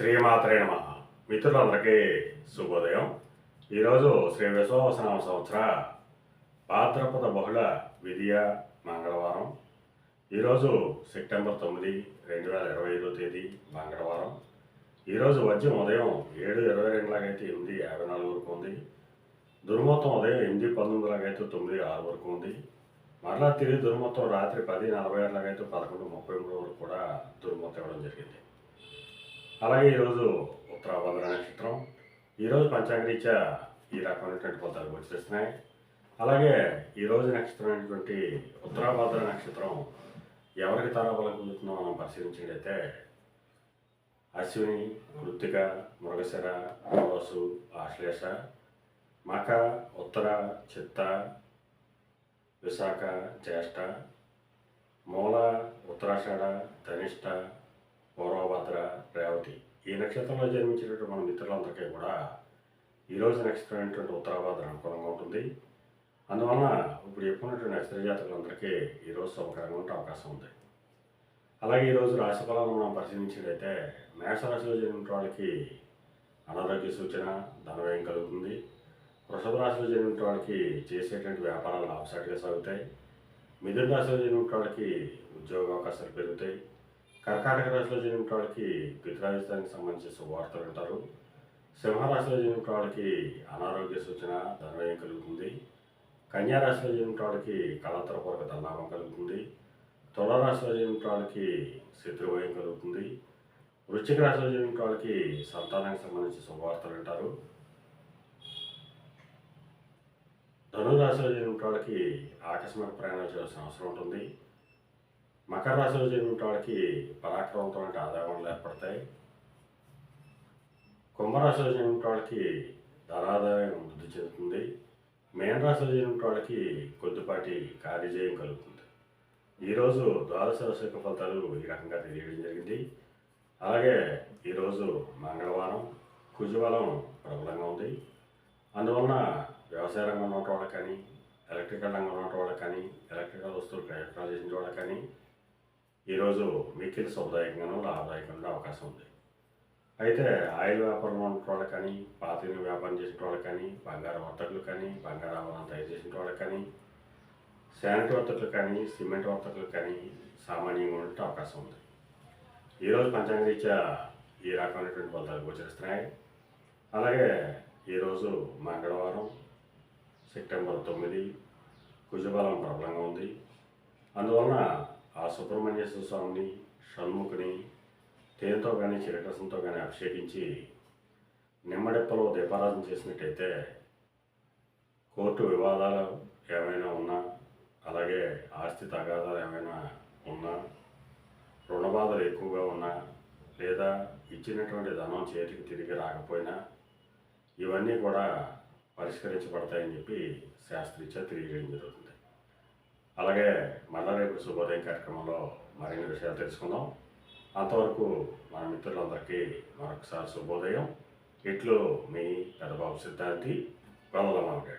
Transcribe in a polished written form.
శ్రీమాత్రే నమః. మిత్రులందరికీ శుభోదయం. ఈరోజు శ్రీ విశ్వావసనామ సంవత్సర భాద్రపద బహుళ విధియ మంగళవారం. ఈరోజు సెప్టెంబర్ 9, 2025 తేదీ మంగళవారం. ఈరోజు వజ్యం ఉదయం 7:22 లాగైతే 8:54 వరకు ఉంది. దుర్ముహూర్తం ఉదయం 8:19 లాగైతే 9:06 వరకు ఉంది. మరలా తిరిగి దుర్ముహూర్తం రాత్రి 10:46 లాగైతే 11:33 వరకు కూడా దుర్ముహూర్తం ఇవ్వడం జరిగింది. అలాగే ఈరోజు ఉత్తరాభద్ర నక్షత్రం. ఈరోజు పంచాంగరీత్యా ఈ రకమైనటువంటి ఫలితాలు గోచరిస్తున్నాయి. అలాగే ఈరోజు నక్షత్రం అయినటువంటి ఉత్తరాభద్ర నక్షత్రం ఎవరికి తారాబలం కుదురుతుందో మనం పరిశీలించినట్లయితే అశ్విని, కృత్తిక, మృగశిర, పునర్వసు, ఆశ్లేష, మఖ, ఉత్తర, చిత్త, విశాఖ, జ్యేష్ఠ, మూల, ఉత్తరాషాఢ, ధనిష్ట, పూర్వభద్ర, రేవతి. ఈ నక్షత్రంలో జన్మించినటువంటి మన మిత్రులందరికీ కూడా ఈరోజు నక్షత్రం అయినటువంటి ఉత్తరాభద్ర అనుకూలంగా ఉంటుంది. అందువలన ఇప్పుడు చెప్పుకున్నటువంటి నక్షత్ర జాతకులందరికీ ఈరోజు శుభకరంగా ఉండే అవకాశం ఉంది. అలాగే ఈరోజు రాశి ఫలాలను మనం పరిశీలించినట్లయితే మేషరాశిలో జన్మించిన వాళ్ళకి అనారోగ్య సూచన, ధనవ్యయం కలుగుతుంది. వృషభ రాశిలో జన్మించిన వాళ్ళకి చేసేటువంటి వ్యాపారాలు లాభసాటిగా సాగుతాయి. మిథున రాశిలో జన్మించిన వాళ్ళకి ఉద్యోగ అవకాశాలు పెరుగుతాయి. కర్కాటక రాశిలో జన్మించిన వాళ్ళకి పితృరాజధానికి సంబంధించిన శుభవార్తలు వింటారు. సింహరాశిలో జన్మించిన వాళ్ళకి అనారోగ్య సూచన, ధనవ్యయం కలుగుతుంది. కన్యా రాశిలో జన్మించిన వాళ్ళకి కళాతరపూర్వక ధనలాభం కలుగుతుంది. తులారాశిలో జన్మించిన వాళ్ళకి శత్రుభయం కలుగుతుంది. వృశ్చిక రాశిలో జన్మించిన వాళ్ళకి సంతానానికి సంబంధించిన శుభవార్తలు వింటారు. ధనురాశిలో జన్మించిన వాళ్ళకి ఆకస్మిక ప్రయాణాలు చేయాల్సిన అవసరం ఉంటుంది. మకర రాశిలో జన్మించిన వాళ్ళకి పరాక్రమంతో ఆదాయాలు ఏర్పడతాయి. కుంభరాశిలో జన్మించిన వాళ్ళకి ధనాదాయం వృద్ధి చెందుతుంది. మేన రాశిలో జన్మించిన వాళ్ళకి కొద్దిపాటి కార్యజయం కలుగుతుంది. ఈరోజు ద్వాదశ రాశి యొక్క ఫలితాలు ఈ రకంగా తెలియడం జరిగింది. అలాగే ఈరోజు మంగళవారం, కుజబలం ప్రబలంగా ఉంది. అందువలన వ్యవసాయ రంగంలో ఉన్న వాళ్ళకి కానీ, ఎలక్ట్రికల్ రంగంలో ఉన్న వాళ్ళకి కానీ, ఎలక్ట్రికల్ వస్తువులు ప్రయత్నాలు చేసిన వాళ్ళకి కానీ ఈరోజు మిక్కిలి శుభదాయకంగానూ లాభదాయకంగా అవకాశం ఉంది. అయితే ఆయిల్ వ్యాపారంలో ఉన్న వాళ్ళకి కానీ, పాత వ్యాపారం చేసిన వాళ్ళకి కానీ, బంగారు వర్తకులు కానీ, బంగారు ఆభరణాలు తయారు చేసిన వాళ్ళకి కానీ, శానిటరీ వర్తకులు కానీ, సిమెంట్ వర్తకులు కానీ సామాన్యంగా ఉండే అవకాశం ఉంది. ఈరోజు పంచాంగరీత్యా ఈ రకమైనటువంటి ఫలితాలు గోచరిస్తున్నాయి. అలాగే ఈరోజు మంగళవారం సెప్టెంబర్ 9, కుజబలం ప్రబలంగా ఉంది. అందువలన ఆ సుబ్రహ్మణ్యేశ్వర స్వామిని, షణ్ముఖుని తేనెతో కానీ చిరకరసంతో కానీ అభిషేకించి నిమ్మడెప్పలో దీపారాధన చేసినట్టయితే కోర్టు వివాదాలు ఏమైనా ఉన్నా, అలాగే ఆస్తి తగాదాలు ఏమైనా ఉన్నా, రుణ బాధలు ఎక్కువగా ఉన్నా, లేదా ఇచ్చినటువంటి ధనం చేతికి తిరిగి రాకపోయినా ఇవన్నీ కూడా పరిష్కరించబడతాయని చెప్పి శాస్త్రీత్యా తెలియజేయడం జరుగుతుంది. అలాగే మళ్ళా రేపు శుభోదయం కార్యక్రమంలో మరిన్ని విషయాలు తెలుసుకుందాం. అంతవరకు మన మిత్రులందరికీ మరొకసారి శుభోదయం. ఇట్లు మీ పెద్దబాబు సిద్ధాంతి, గొల్లలమామిడి.